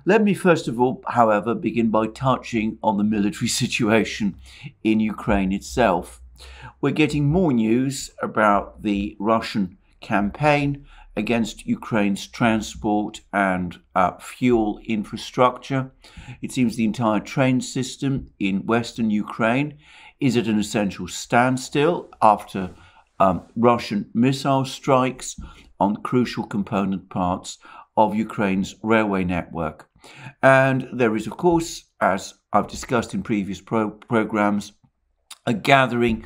Let me first of all, however, begin by touching on the military situation in Ukraine itself. We're getting more news about the Russian campaign against Ukraine's transport and fuel infrastructure. It seems the entire train system in western Ukraine is at an essential standstill after Russian missile strikes on crucial component parts of Ukraine's railway network. And there is, of course, as I've discussed in previous programs, a gathering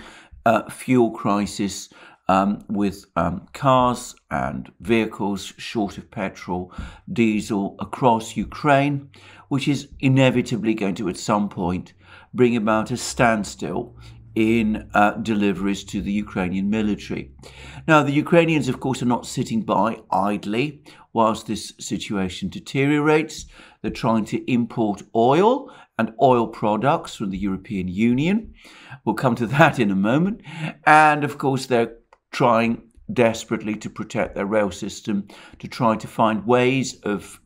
fuel crisis with cars and vehicles short of petrol, diesel across Ukraine, which is inevitably going to, at some point, bring about a standstill in deliveries to the Ukrainian military. Now, the Ukrainians, of course, are not sitting by idly whilst this situation deteriorates. They're trying to import oil and oil products from the European Union. We'll come to that in a moment. And, of course, they're trying desperately to protect their rail system, to try to find ways of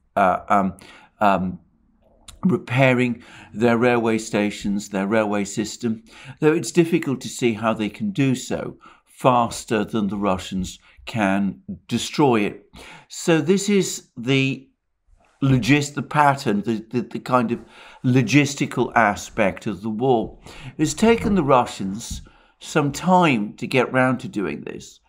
repairing their railway stations, their railway system, though it's difficult to see how they can do so faster than the Russians can destroy it. So this is the pattern, the kind of logistical aspect of the war. It's taken the Russians some time to get round to doing this.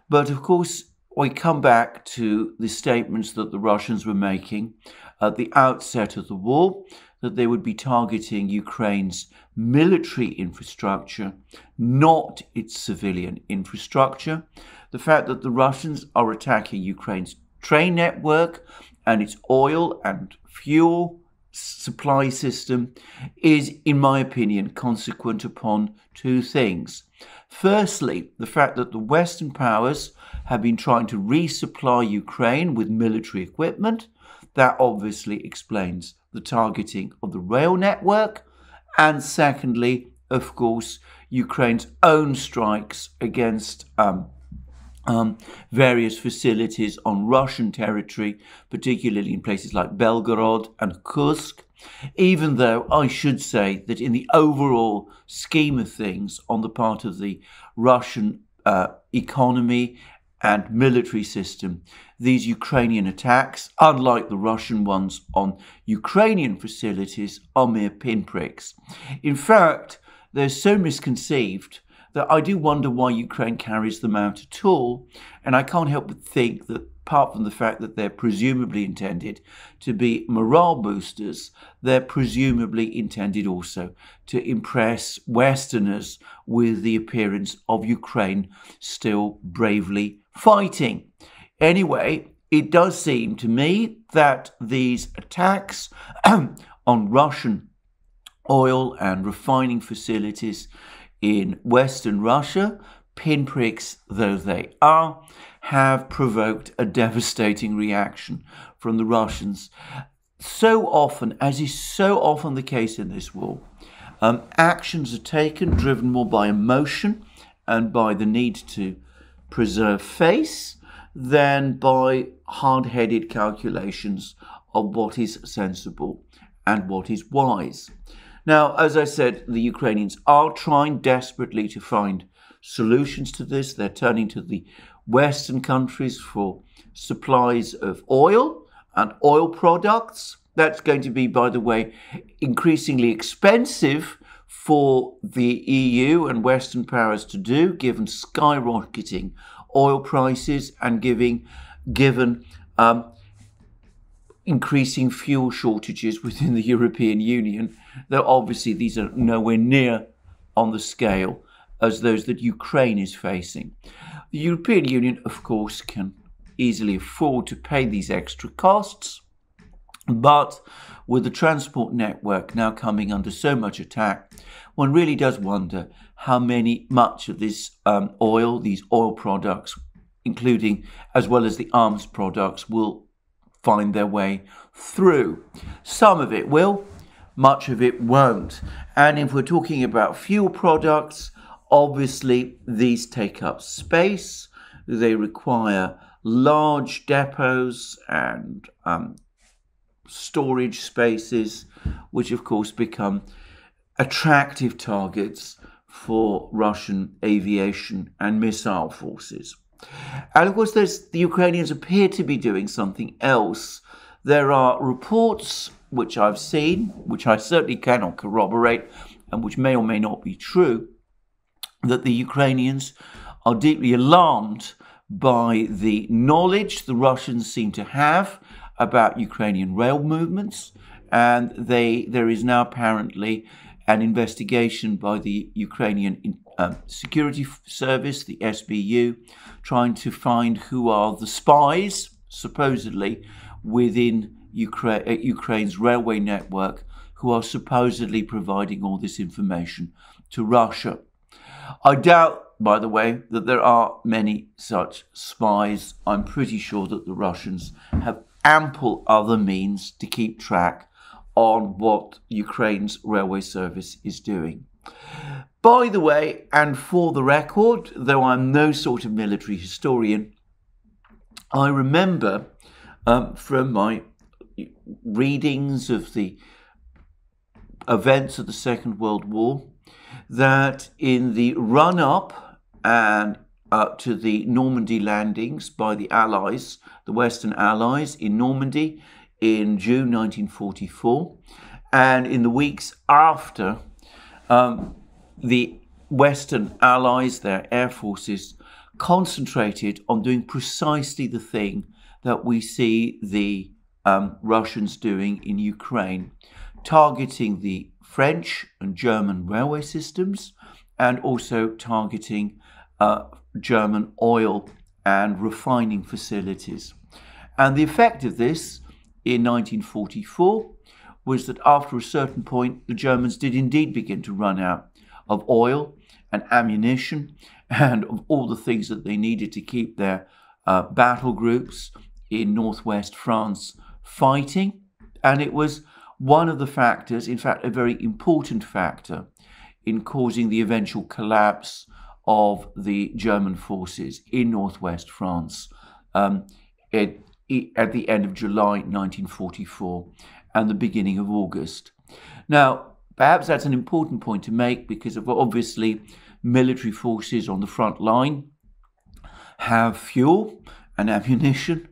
But of course, we come back to the statements that the Russians were making at the outset of the war, that they would be targeting Ukraine's military infrastructure, not its civilian infrastructure. The fact that the Russians are attacking Ukraine's train network and its oil and fuel supply system is, in my opinion, consequent upon two things. Firstly, the fact that the Western powers have been trying to resupply Ukraine with military equipment. That obviously explains the targeting of the rail network. And secondly, of course, Ukraine's own strikes against various facilities on Russian territory, particularly in places like Belgorod and Kursk, even though I should say that in the overall scheme of things on the part of the Russian economy and military system, these Ukrainian attacks, unlike the Russian ones on Ukrainian facilities, are mere pinpricks. In fact, they're so misconceived that I do wonder why Ukraine carries them out at all. And I can't help but think that, apart from the fact that they're presumably intended to be morale boosters, they're presumably intended also to impress Westerners with the appearance of Ukraine still bravely fighting. Anyway, it does seem to me that these attacks on Russian oil and refining facilities in Western Russia, pinpricks though they are, have provoked a devastating reaction from the Russians. So often, as is so often the case in this war, actions are taken driven more by emotion and by the need to preserve face than by hard-headed calculations of what is sensible and what is wise. Now, as I said, the Ukrainians are trying desperately to find solutions to this. They're turning to the Western countries for supplies of oil and oil products. That's going to be, by the way, increasingly expensive for the EU and Western powers to do, given skyrocketing oil prices and given increasing fuel shortages within the European Union, though obviously these are nowhere near on the scale as those that Ukraine is facing. The European Union, of course, can easily afford to pay these extra costs, but with the transport network now coming under so much attack, one really does wonder how much of this these oil products, including as well as the arms products, will find their way through. Some of it will, much of it won't. And if we're talking about fuel products, obviously these take up space. They require large depots and storage spaces, which of course become attractive targets for Russian aviation and missile forces. And of course, the Ukrainians appear to be doing something else. There are reports which I've seen, which I certainly cannot corroborate, and which may or may not be true, that the Ukrainians are deeply alarmed by the knowledge the Russians seem to have about Ukrainian rail movements, and there is now apparently an investigation by the Ukrainian Security Service, the SBU, trying to find who are the spies, supposedly, within Ukraine's railway network, who are supposedly providing all this information to Russia. I doubt, by the way, that there are many such spies. I'm pretty sure that the Russians have ample other means to keep track on what Ukraine's railway service is doing. By the way, and for the record, though I'm no sort of military historian, I remember from my readings of the events of the Second World War that in the run-up and to the Normandy landings by the Allies, the Western Allies in Normandy in June 1944, and in the weeks after, the Western Allies, their air forces, concentrated on doing precisely the thing that we see the Russians doing in Ukraine, targeting the French and German railway systems, and also targeting German oil and refining facilities. And the effect of this in 1944 was that after a certain point, the Germans did indeed begin to run out of oil and ammunition and of all the things that they needed to keep their battle groups in northwest France fighting. And it was one of the factors, in fact, a very important factor in causing the eventual collapse of the German forces in northwest France at the end of July 1944 and the beginning of August. Now, perhaps that's an important point to make because obviously military forces on the front line have fuel and ammunition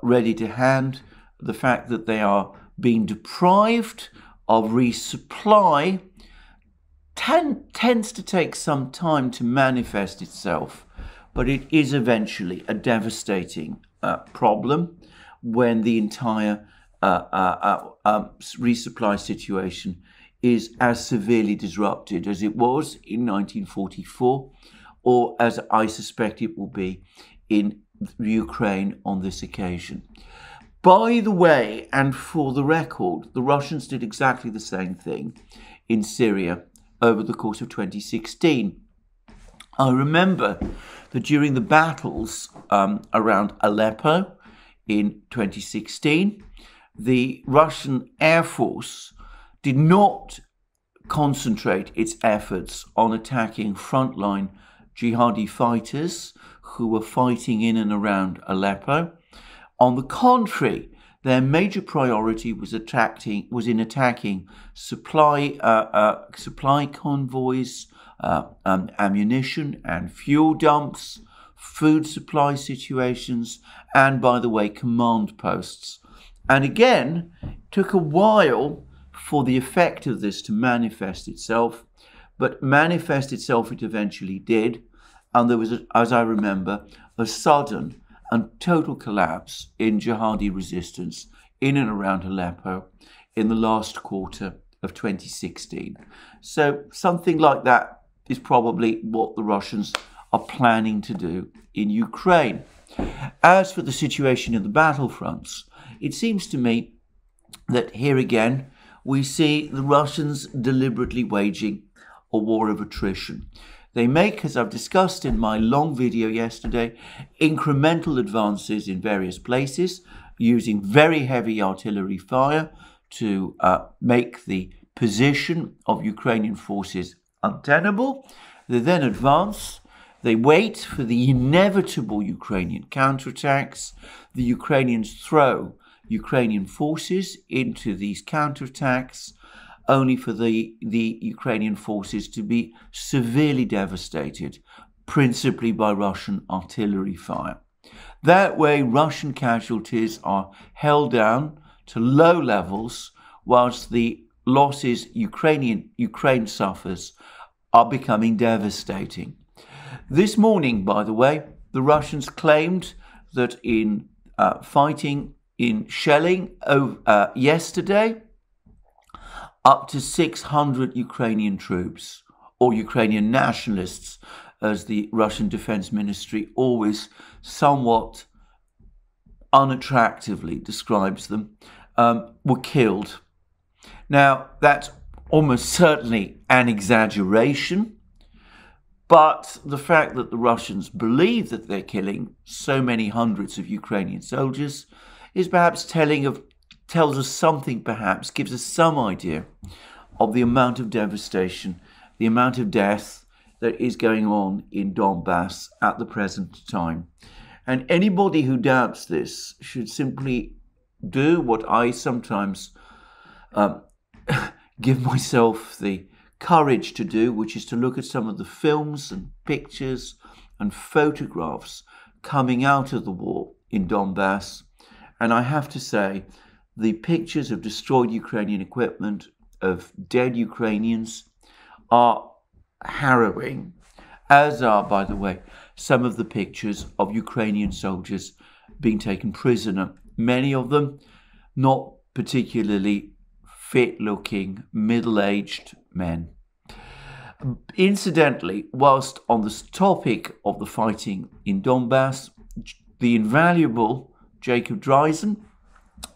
ready to hand. The fact that they are being deprived of resupply tends to take some time to manifest itself, but it is eventually a devastating problem when the entire resupply situation is as severely disrupted as it was in 1944, or as I suspect it will be in Ukraine on this occasion. By the way, and for the record, the Russians did exactly the same thing in Syria over the course of 2016. I remember that during the battles around Aleppo in 2016, the Russian Air Force did not concentrate its efforts on attacking frontline jihadi fighters who were fighting in and around Aleppo. On the contrary, their major priority was in attacking supply convoys, ammunition and fuel dumps, food supply situations, and, by the way, command posts. And again, it took a while for the effect of this to manifest itself, but manifest itself it eventually did. And there was, as I remember, a sudden and total collapse in jihadi resistance in and around Aleppo in the last quarter of 2016. So something like that is probably what the Russians are planning to do in Ukraine. As for the situation in the battlefronts, it seems to me that here again we see the Russians deliberately waging a war of attrition. They make, as I've discussed in my long video yesterday, incremental advances in various places, using very heavy artillery fire to make the position of Ukrainian forces untenable. They then advance. They wait for the inevitable Ukrainian counterattacks. The Ukrainians throw Ukrainian forces into these counterattacks, only for the Ukrainian forces to be severely devastated, principally by Russian artillery fire. That way, Russian casualties are held down to low levels, whilst the losses Ukraine suffers are becoming devastating. This morning, by the way, the Russians claimed that in fighting in shelling yesterday, up to 600 Ukrainian troops, or Ukrainian nationalists, as the Russian Defense Ministry always somewhat unattractively describes them, were killed. Now, that's almost certainly an exaggeration, but the fact that the Russians believe that they're killing so many hundreds of Ukrainian soldiers is perhaps tells us something, perhaps, gives us some idea of the amount of devastation, the amount of death that is going on in Donbass at the present time. And anybody who doubts this should simply do what I sometimes give myself the courage to do, which is to look at some of the films and pictures and photographs coming out of the war in Donbass. And I have to say, the pictures of destroyed Ukrainian equipment, of dead Ukrainians, are harrowing, as are, by the way, some of the pictures of Ukrainian soldiers being taken prisoner, many of them not particularly fit-looking, middle-aged men. Incidentally, whilst on this topic of the fighting in Donbass, the invaluable Jacob Duran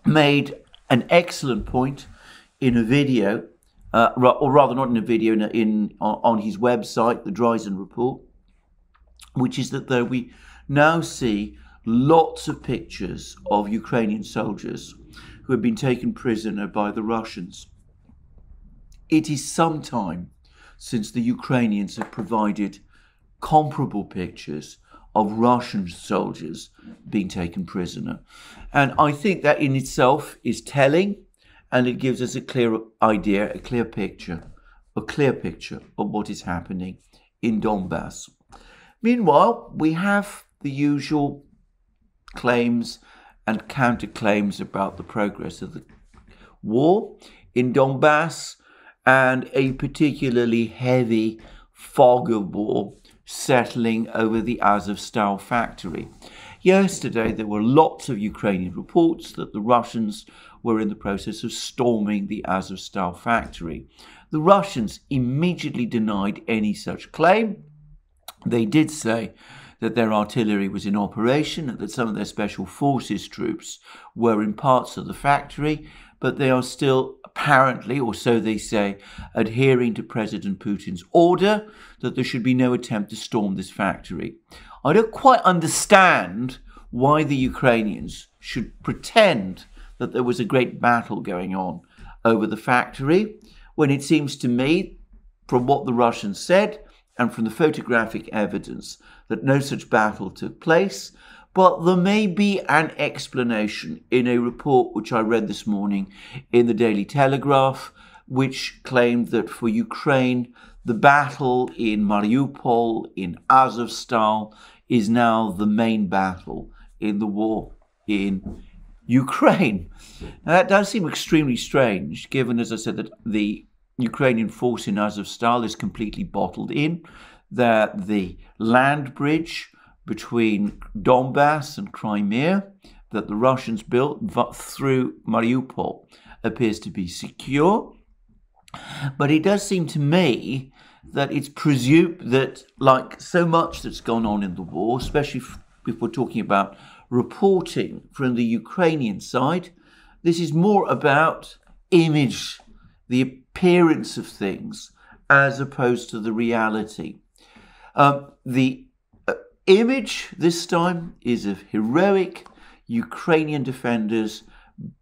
made an excellent point in a video, or rather not in a video, on his website, the Duran Report, which is that though we now see lots of pictures of Ukrainian soldiers who have been taken prisoner by the Russians, it is some time since the Ukrainians have provided comparable pictures of Russian soldiers being taken prisoner. And I think that in itself is telling, and it gives us a clear idea, a clear picture of what is happening in Donbass. Meanwhile, we have the usual claims and counterclaims about the progress of the war in Donbass, and a particularly heavy fog of war settling over the Azovstal factory. Yesterday, there were lots of Ukrainian reports that the Russians were in the process of storming the Azovstal factory. The Russians immediately denied any such claim. They did say that their artillery was in operation and that some of their special forces troops were in parts of the factory, but they are still apparently, or so they say, adhering to President Putin's order that there should be no attempt to storm this factory. I don't quite understand why the Ukrainians should pretend that there was a great battle going on over the factory, when it seems to me, from what the Russians said and from the photographic evidence, that no such battle took place. But there may be an explanation in a report which I read this morning in the Daily Telegraph, which claimed that for Ukraine, the battle in Mariupol, in Azovstal, is now the main battle in the war in Ukraine. Now, that does seem extremely strange, given, as I said, that the Ukrainian force in Azovstal is completely bottled in, that the land bridge between Donbass and Crimea that the Russians built through Mariupol appears to be secure. But it does seem to me that it's presumed that, like so much that's gone on in the war, especially if we're talking about reporting from the Ukrainian side, this is more about image, the appearance of things, as opposed to the reality. The image this time is of heroic Ukrainian defenders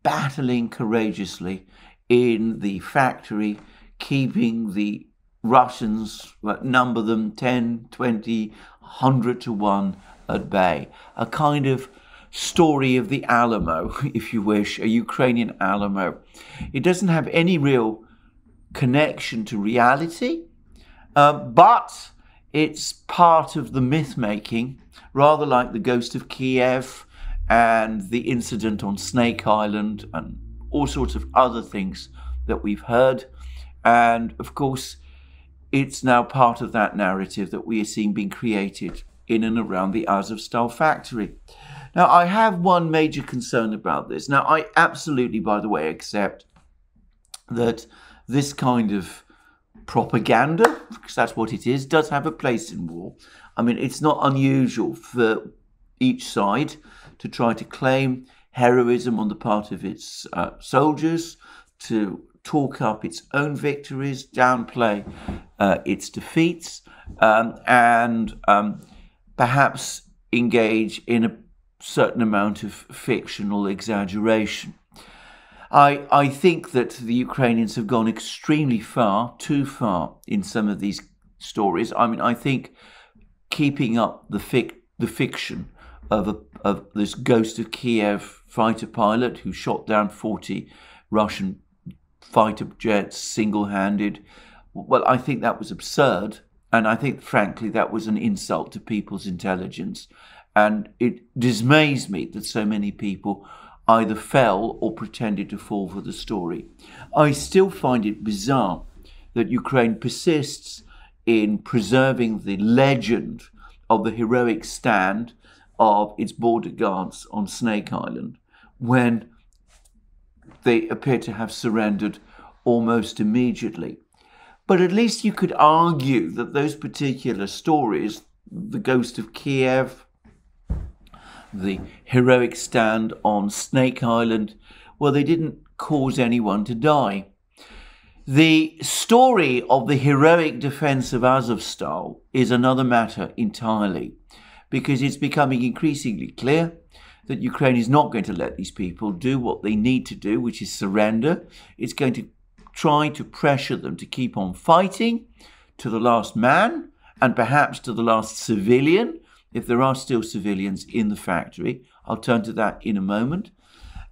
battling courageously in the factory, keeping the Russians, number them 10, 20, 100 to 1 at bay. A kind of story of the Alamo, if you wish, a Ukrainian Alamo. It doesn't have any real connection to reality, but it's part of the myth-making, rather like the Ghost of Kiev and the incident on Snake Island and all sorts of other things that we've heard. And of course, it's now part of that narrative that we are seeing being created in and around the Azovstal factory. Now, I have one major concern about this. Now, I absolutely, by the way, accept that this kind of propaganda, because that's what it is, does have a place in war. I mean, it's not unusual for each side to try to claim heroism on the part of its soldiers, to talk up its own victories, downplay its defeats, and perhaps engage in a certain amount of fictional exaggeration. I think that the Ukrainians have gone extremely far, too far, in some of these stories. I mean, I think keeping up the fiction of this Ghost of Kiev fighter pilot who shot down 40 Russian fighter jets single-handed, well, I think that was absurd. And I think, frankly, that was an insult to people's intelligence. And it dismays me that so many people either fell or pretended to fall for the story. I still find it bizarre that Ukraine persists in preserving the legend of the heroic stand of its border guards on Snake Island when they appear to have surrendered almost immediately. But at least you could argue that those particular stories, the Ghost of Kiev, the heroic stand on Snake Island, well, they didn't cause anyone to die. The story of the heroic defense of Azovstal is another matter entirely, because it's becoming increasingly clear that Ukraine is not going to let these people do what they need to do, which is surrender. It's going to try to pressure them to keep on fighting to the last man and perhaps to the last civilian, if there are still civilians in the factory. I'll turn to that in a moment.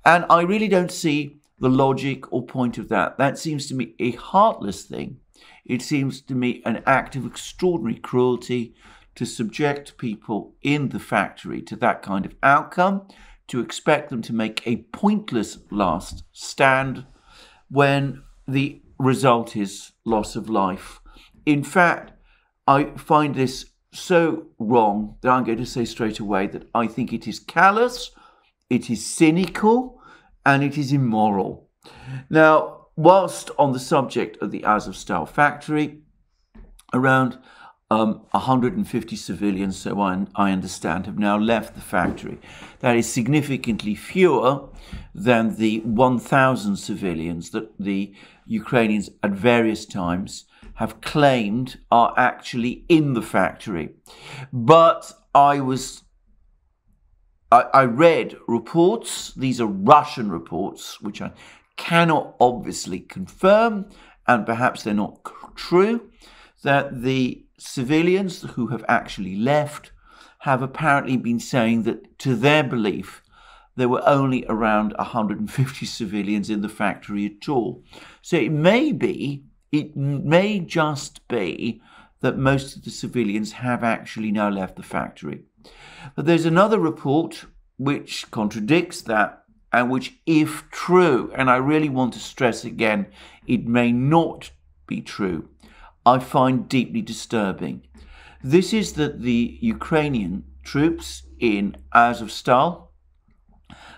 And I really don't see the logic or point of that. That seems to me a heartless thing. It seems to me an act of extraordinary cruelty to subject people in the factory to that kind of outcome, to expect them to make a pointless last stand when the result is loss of life. In fact, I find this so wrong that I'm going to say straight away that I think it is callous, it is cynical, and it is immoral. Now, whilst on the subject of the Azovstal factory, around 150 civilians, so I understand, have now left the factory. That is significantly fewer than the 1,000 civilians that the Ukrainians at various times have claimed are actually in the factory. But I read reports, these are Russian reports, which I cannot obviously confirm, and perhaps they're not true, that the civilians who have actually left have apparently been saying that, to their belief, there were only around 150 civilians in the factory at all. So it may just be that most of the civilians have actually now left the factory. But there's another report which contradicts that, and which, if true, and I really want to stress again, it may not be true, I find deeply disturbing. This is that the Ukrainian troops in Azovstal,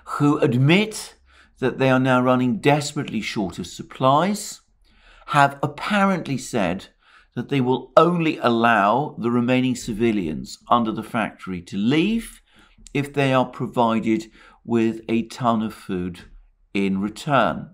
who admit that they are now running desperately short of supplies, have apparently said that they will only allow the remaining civilians under the factory to leave if they are provided with a ton of food in return.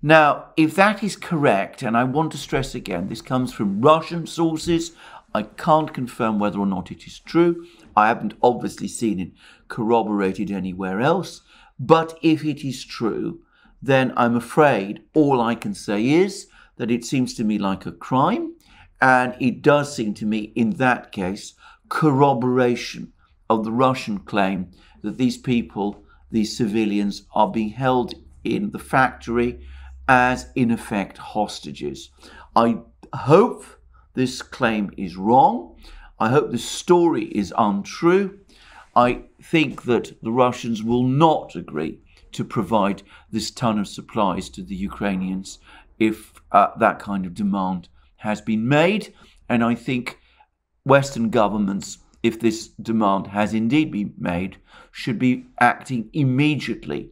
Now, if that is correct, and I want to stress again, this comes from Russian sources, I can't confirm whether or not it is true. I haven't obviously seen it corroborated anywhere else. But if it is true, then I'm afraid all I can say is that it seems to me like a crime. And it does seem to me, in that case, corroboration of the Russian claim that these people, these civilians, are being held in the factory as, in effect, hostages. I hope this claim is wrong. I hope this story is untrue. I think that the Russians will not agree to provide this ton of supplies to the Ukrainians if that kind of demand has been made. And I think Western governments, if this demand has indeed been made, should be acting immediately,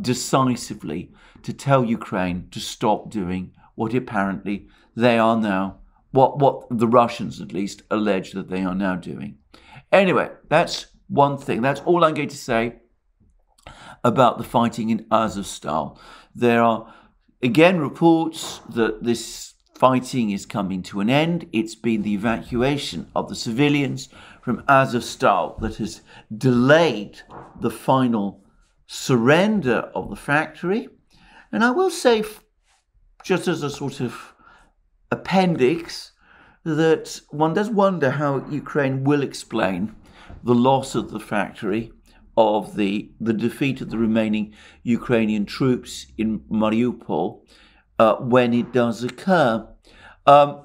decisively, to tell Ukraine to stop doing what apparently they are now, what the Russians at least allege that they are now doing. Anyway, that's one thing. That's all I'm going to say about the fighting in Azovstal. There are, again, reports that this fighting is coming to an end. It's been the evacuation of the civilians from Azovstal that has delayed the final surrender of the factory. And I will say, just as a sort of appendix, that one does wonder how Ukraine will explain the loss of the factory, of the defeat of the remaining Ukrainian troops in Mariupol when it does occur. There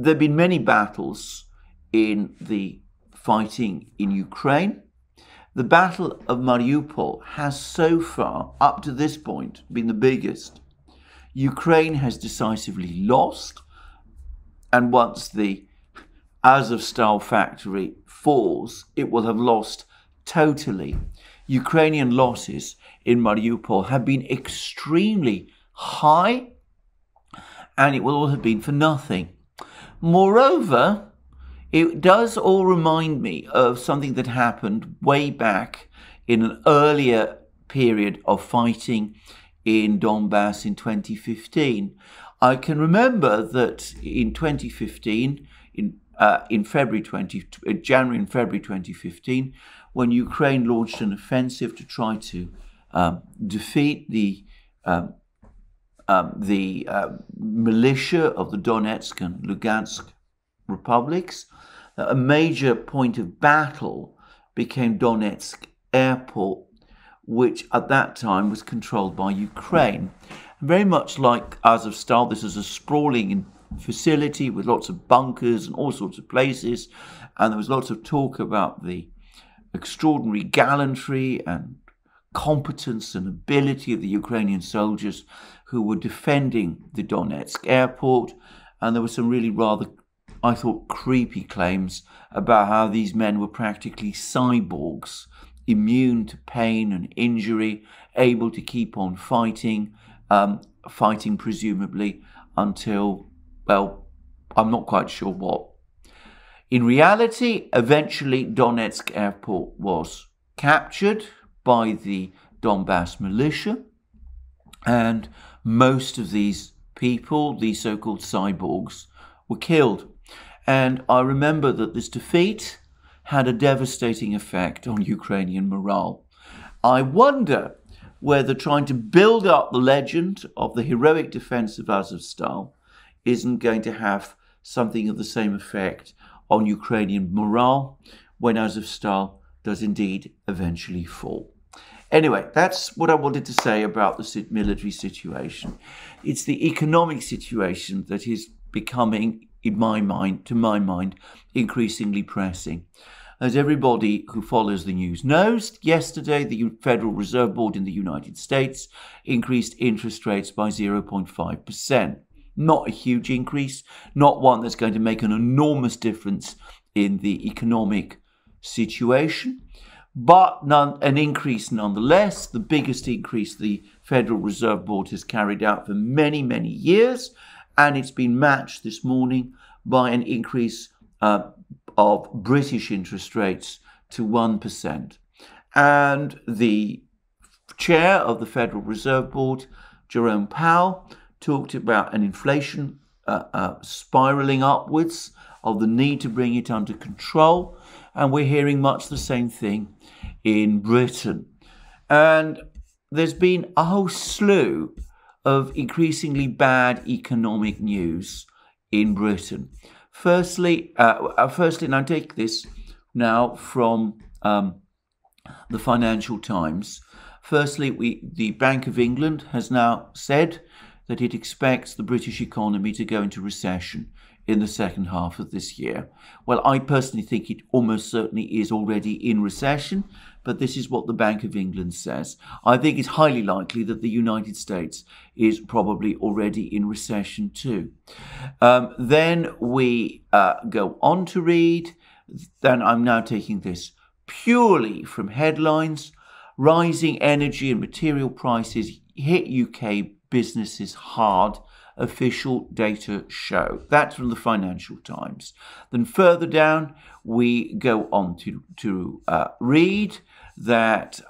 have been many battles in the fighting in Ukraine. The Battle of Mariupol has so far, up to this point, been the biggest. Ukraine has decisively lost, and once the Azovstal factory falls, it will have lost totally. Ukrainian losses in Mariupol have been extremely high, and it will all have been for nothing. Moreover, it does all remind me of something that happened way back in an earlier period of fighting in Donbass in 2015. I can remember that in 2015, in January and February 2015, when Ukraine launched an offensive to try to defeat the militia of the Donetsk and Lugansk republics, a major point of battle became Donetsk airport, which at that time was controlled by Ukraine. Very much like Azovstal, this is a sprawling facility with lots of bunkers and all sorts of places, and there was lots of talk about the extraordinary gallantry and competence and ability of the Ukrainian soldiers who were defending the Donetsk airport, and there were some really rather, I thought, creepy claims about how these men were practically cyborgs, immune to pain and injury, able to keep on fighting, fighting presumably until, well, I'm not quite sure what. In reality, eventually Donetsk airport was captured by the Donbass militia, and most of these people, these so-called cyborgs, were killed. And I remember that this defeat had a devastating effect on Ukrainian morale. I wonder whether trying to build up the legend of the heroic defense of Azovstal isn't going to have something of the same effect on Ukrainian morale when Azovstal does indeed eventually fall. Anyway, that's what I wanted to say about the military situation. It's the economic situation that is becoming, in my mind, to my mind, increasingly pressing. As everybody who follows the news knows, yesterday the Federal Reserve Board in the United States increased interest rates by 0.5%. Not a huge increase, not one that's going to make an enormous difference in the economic situation, but an increase nonetheless, the biggest increase the Federal Reserve Board has carried out for many, many years, and it's been matched this morning by an increase of British interest rates to 1%. And the chair of the Federal Reserve Board, Jerome Powell, talked about an inflation spiraling upwards, of the need to bring it under control. And we're hearing much the same thing in Britain. And there's been a whole slew of increasingly bad economic news in Britain. Firstly, and I take this now from the Financial Times. Firstly, the Bank of England has now said that it expects the British economy to go into recession in the second half of this year. Well, I personally think it almost certainly is already in recession, but this is what the Bank of England says. I think it's highly likely that the United States is probably already in recession too. Then we go on to read, then I'm now taking this purely from headlines. Rising energy and material prices hit UK businesses hard, official data show. That's from the Financial Times. Then further down, we go on to read that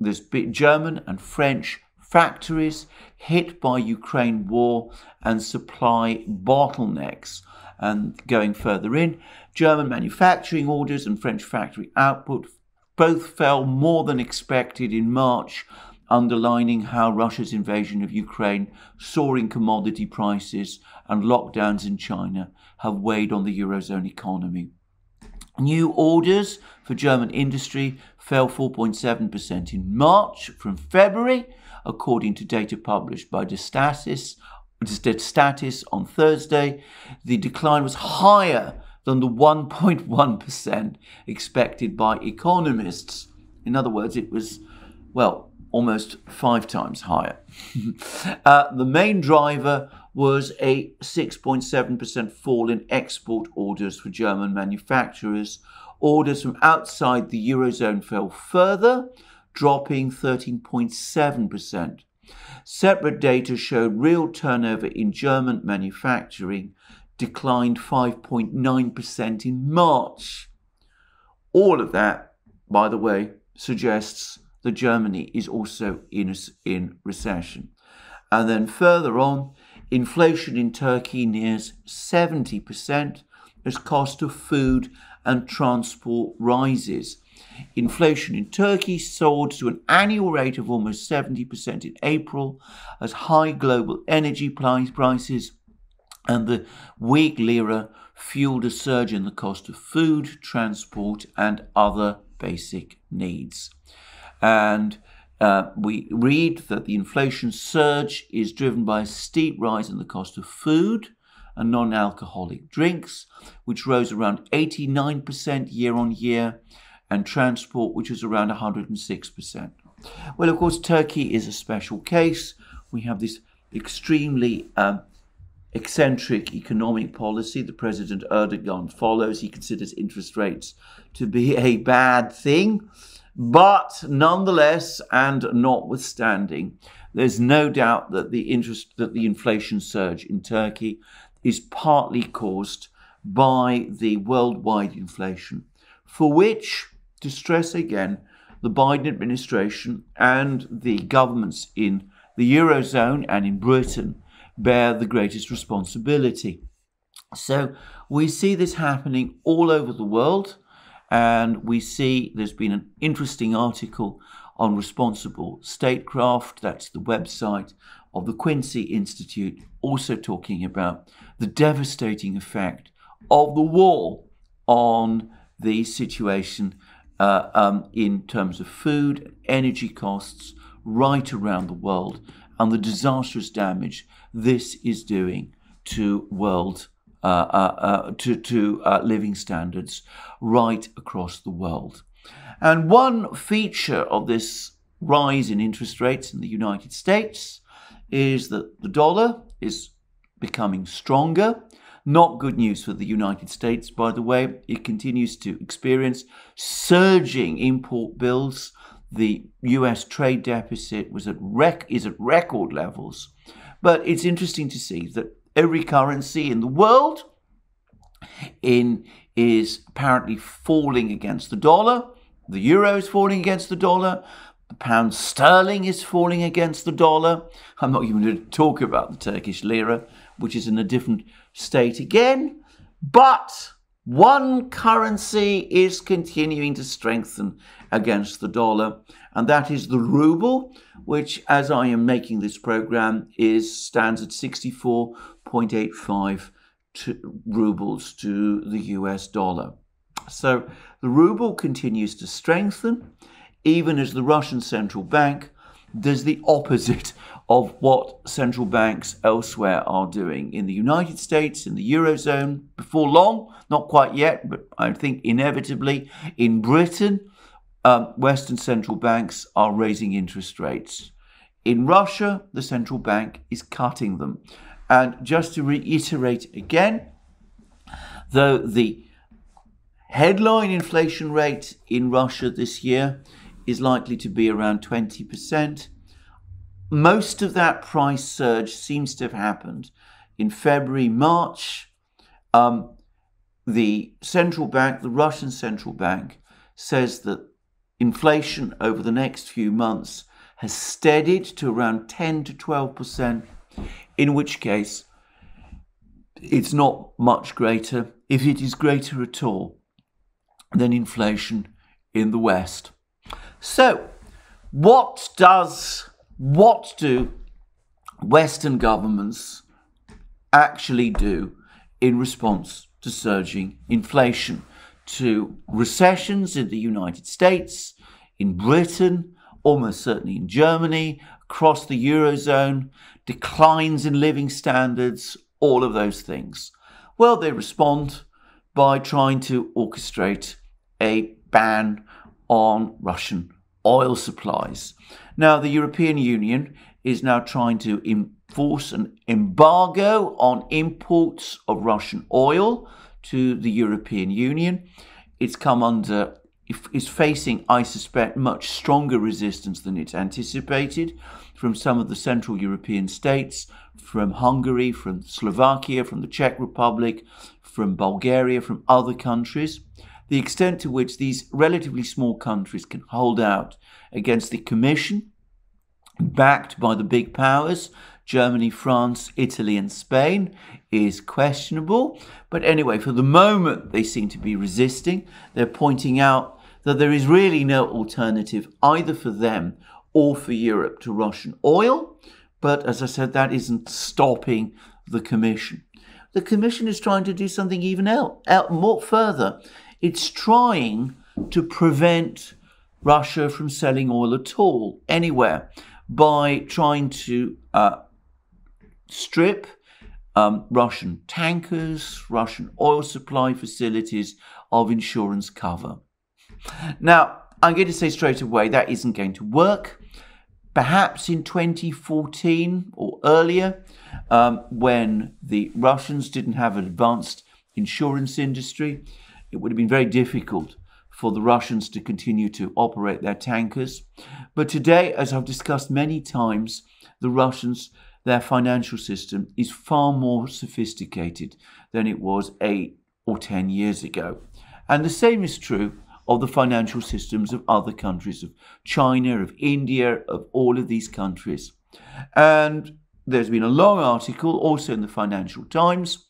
there's German and French factories hit by Ukraine war and supply bottlenecks. And going further in, German manufacturing orders and French factory output both fell more than expected in March, underlining how Russia's invasion of Ukraine, soaring commodity prices and lockdowns in China have weighed on the Eurozone economy. New orders for German industry fell 4.7% in March from February, according to data published by Statis on Thursday. The decline was higher than the 1.1% expected by economists. In other words, it was, well, almost 5 times higher. The main driver was a 6.7% fall in export orders for German manufacturers. Orders from outside the Eurozone fell further, dropping 13.7%. Separate data showed real turnover in German manufacturing declined 5.9% in March. All of that, by the way, suggests that Germany is also in recession. And then further on, inflation in Turkey nears 70% as cost of food and transport rises. Inflation in Turkey soared to an annual rate of almost 70% in April as high global energy prices and the weak lira fueled a surge in the cost of food, transport, and other basic needs. And we read that the inflation surge is driven by a steep rise in the cost of food and non-alcoholic drinks, which rose around 89% year on year, and transport, which was around 106%. Well, of course, Turkey is a special case. We have this extremely eccentric economic policy that President Erdogan follows. He considers interest rates to be a bad thing. But nonetheless, and notwithstanding, there's no doubt that the inflation surge in Turkey is partly caused by the worldwide inflation, for which, to stress again, the Biden administration and the governments in the Eurozone and in Britain bear the greatest responsibility. So we see this happening all over the world, and we see there's been an interesting article on responsible statecraft. That's the website of the Quincy Institute, also talking about the devastating effect of the war on the situation in terms of food, energy costs right around the world, and the disastrous damage this is doing to living standards right across the world. And one feature of this rise in interest rates in the United States is that the dollar is becoming stronger. Not good news for the United States, by the way. It continues to experience surging import bills. The US trade deficit is at record levels. But it's interesting to see that every currency in the world is apparently falling against the dollar. The euro is falling against the dollar. The pound sterling is falling against the dollar. I'm not even going to talk about the Turkish lira, which is in a different state again. But one currency is continuing to strengthen against the dollar, and that is the ruble, which, as I am making this program, stands at 64.85 rubles to the US dollar. So the ruble continues to strengthen, even as the Russian central bank does the opposite of what central banks elsewhere are doing. In the United States, in the Eurozone, before long, not quite yet, but I think inevitably, in Britain, Western central banks are raising interest rates. In Russia, the central bank is cutting them. And just to reiterate again, though the headline inflation rate in Russia this year is likely to be around 20%, most of that price surge seems to have happened in February, March. The central bank, the Russian central bank, says that inflation over the next few months has steadied to around 10 to 12%, in which case it's not much greater, if it is greater at all, than inflation in the West. So, what do Western governments actually do in response to surging inflation, to recessions in the United States, in Britain, almost certainly in Germany, across the Eurozone, declines in living standards, all of those things? Well, they respond by trying to orchestrate a ban on Russian oil supplies. Now, the European Union is now trying to enforce an embargo on imports of Russian oil to the European Union. It's facing, I suspect, much stronger resistance than it's anticipated from some of the Central European states, from Hungary, from Slovakia, from the Czech Republic, from Bulgaria, from other countries. The extent to which these relatively small countries can hold out against the Commission, backed by the big powers, Germany, France, Italy, and Spain, is questionable. But anyway, for the moment, they seem to be resisting. They're pointing out that there is really no alternative either for them or for Europe to Russian oil. But as I said, that isn't stopping the Commission. The Commission is trying to do something even more further. It's trying to prevent Russia from selling oil at all, anywhere, by trying to strip Russian tankers, Russian oil supply facilities of insurance cover. Now, I'm going to say straight away that isn't going to work. Perhaps in 2014 or earlier, when the Russians didn't have an advanced insurance industry, it would have been very difficult for the Russians to continue to operate their tankers. But today, as I've discussed many times, the Russians, their financial system is far more sophisticated than it was 8 or 10 years ago. And the same is true of the financial systems of other countries, of China, of India, of all of these countries. And there's been a long article also in the Financial Times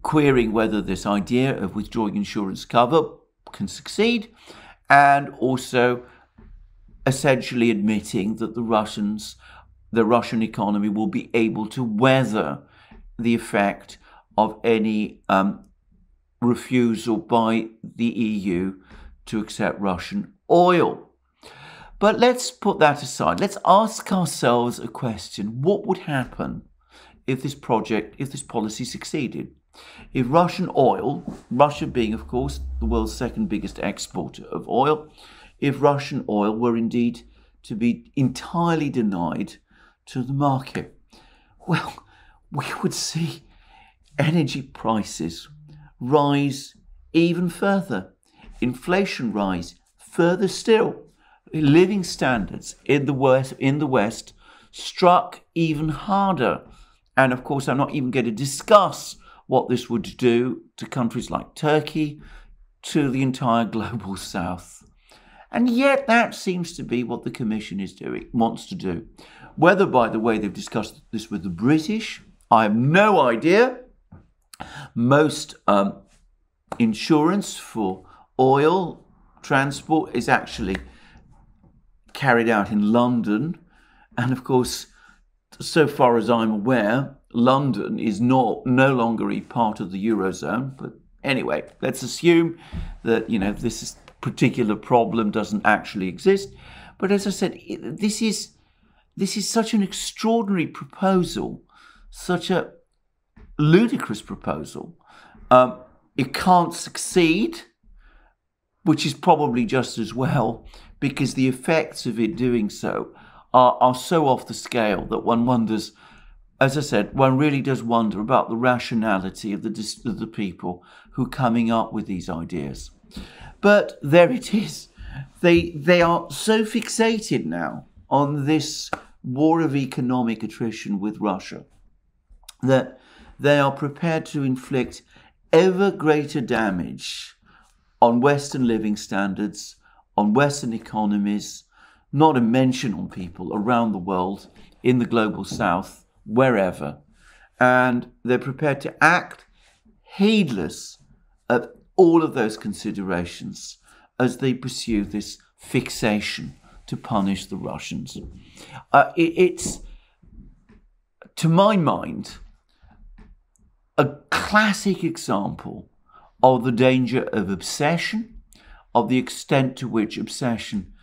querying whether this idea of withdrawing insurance cover can succeed, and also essentially admitting that the Russian economy will be able to weather the effect of any refusal by the EU to accept Russian oil. But let's put that aside. Let's ask ourselves a question. What would happen if this policy succeeded? If Russian oil, Russia being, of course, the world's second biggest exporter of oil, if Russian oil were indeed to be entirely denied to the market, well, we would see energy prices rise even further, inflation rise further still, living standards in the West struck even harder. And of course, I'm not even going to discuss what this would do to countries like Turkey, to the entire global South. And yet that seems to be what the Commission wants to do. Whether, by the way, they've discussed this with the British, I have no idea. Most insurance for oil transport is actually carried out in London. And of course, so far as I'm aware, London is no longer a part of the Eurozone. But Anyway, let's assume that, this particular problem doesn't actually exist. But as I said, this is such an extraordinary proposal, such a ludicrous proposal. It can't succeed, which is probably just as well, because the effects of it doing so are so off the scale that one wonders, as I said, one really does wonder about the rationality of the people who are coming up with these ideas. But there it is. They are so fixated now on this war of economic attrition with Russia that they are prepared to inflict ever greater damage on Western living standards, on Western economies, not to mention on people around the world, in the global south, wherever. And they're prepared to act heedless of all of those considerations as they pursue this fixation to punish the Russians. It's, to my mind, a classic example of the danger of obsession, of the extent to which obsession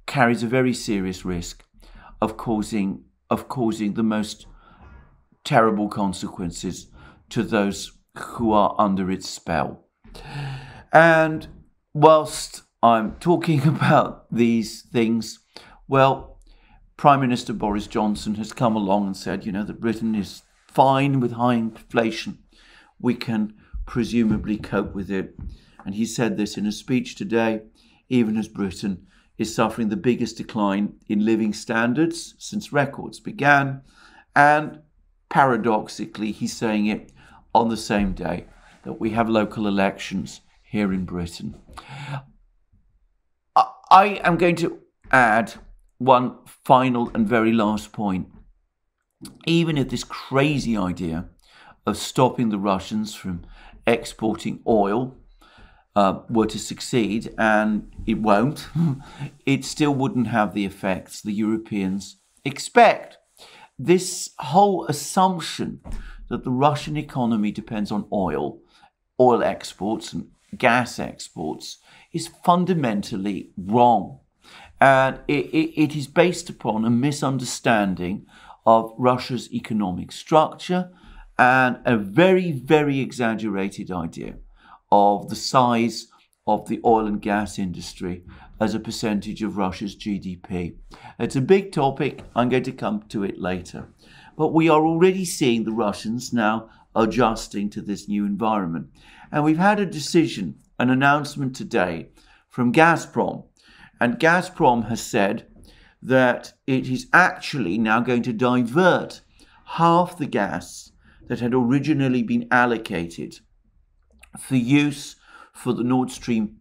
carries a very serious risk of causing the most terrible consequences to those who are under its spell. And whilst I'm talking about these things, well, Prime Minister Boris Johnson has come along and said, that Britain is fine with high inflation. We can presumably cope with it. And he said this in a speech today, even as Britain is suffering the biggest decline in living standards since records began. And paradoxically, he's saying it on the same day that we have local elections here in Britain. I am going to add one final and very last point. Even if this crazy idea of stopping the Russians from exporting oil were to succeed, and it won't, it still wouldn't have the effects the Europeans expect. This whole assumption that the Russian economy depends on oil exports and gas exports is fundamentally wrong. And it is based upon a misunderstanding of Russia's economic structure and a very, very exaggerated idea of the size of the oil and gas industry as a percentage of Russia's GDP. It's a big topic. I'm going to come to it later. But we are already seeing the Russians now adjusting to this new environment. And we've had a decision, an announcement today from Gazprom. And Gazprom has said that it is actually now going to divert half the gas that had originally been allocated for use for the Nord Stream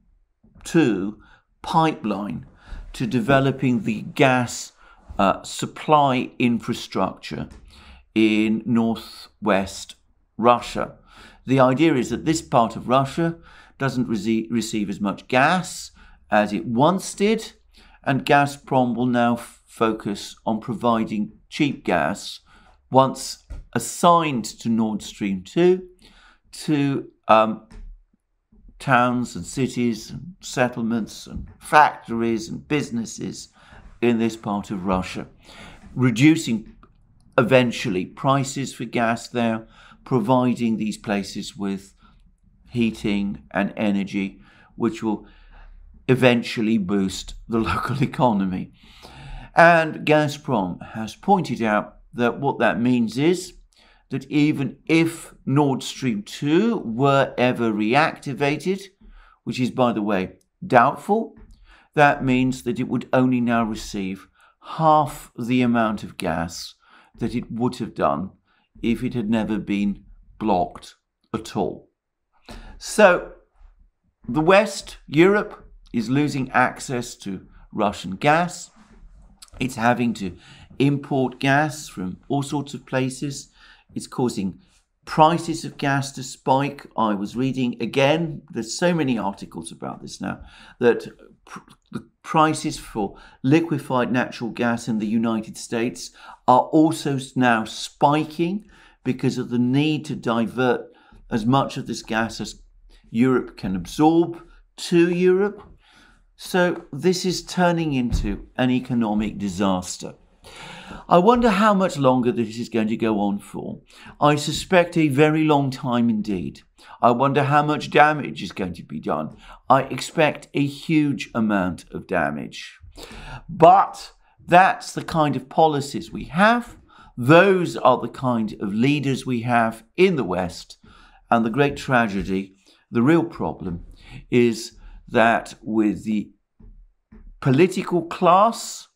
2 pipeline to developing the gas supply infrastructure in northwest Russia. The idea is that this part of Russia doesn't receive as much gas as it once did, and Gazprom will now focus on providing cheap gas once assigned to Nord Stream 2 to towns and cities and settlements and factories and businesses in this part of Russia, reducing eventually prices for gas there, providing these places with heating and energy, which will eventually boost the local economy. And Gazprom has pointed out that what that means is that even if Nord Stream 2 were ever reactivated, which is, by the way, doubtful, that means that it would only now receive half the amount of gas that it would have done if it had never been blocked at all. So the West, Europe, is losing access to Russian gas. It's having to import gas from all sorts of places. It's causing prices of gas to spike. I was reading again, there's so many articles about this now, that the prices for liquefied natural gas in the United States are also now spiking because of the need to divert as much of this gas as Europe can absorb to Europe. So this is turning into an economic disaster. I wonder how much longer this is going to go on for. I suspect a very long time indeed. I wonder how much damage is going to be done. I expect a huge amount of damage. But that's the kind of policies we have. Those are the kind of leaders we have in the West. And the great tragedy, the real problem, is that with the political class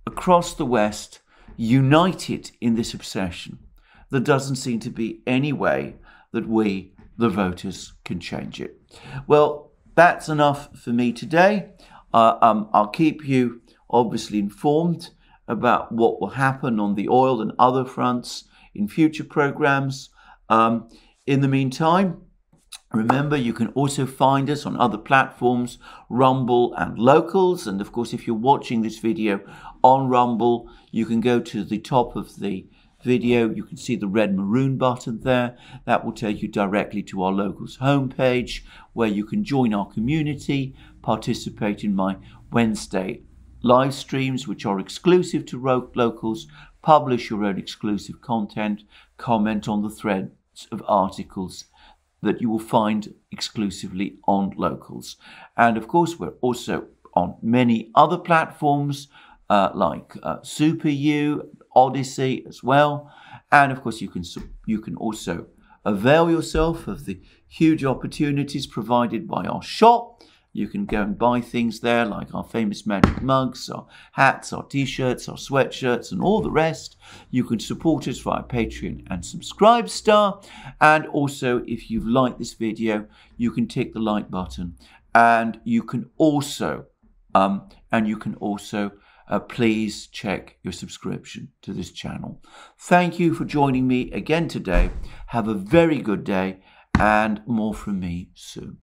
across the West united in this obsession, there doesn't seem to be any way that we, the voters, can change it. Well, that's enough for me today. I'll keep you obviously informed about what will happen on the oil and other fronts in future programs. In the meantime, remember, you can also find us on other platforms, Rumble and Locals. And of course, if you're watching this video on Rumble, you can go to the top of the video. You can see the red maroon button there. That will take you directly to our Locals homepage, where you can join our community, participate in my Wednesday live streams, which are exclusive to Locals, publish your own exclusive content, comment on the threads of articles that you will find exclusively on Locals. And of course, we're also on many other platforms like SuperU, Odyssey as well. And of course, you can also avail yourself of the huge opportunities provided by our shop. You can go and buy things there like our famous magic mugs, our hats, our t-shirts, our sweatshirts, and all the rest. You can support us via Patreon and Subscribestar. And also, if you've liked this video, you can tick the like button. And you can also, please check your subscription to this channel. Thank you for joining me again today. Have a very good day, and more from me soon.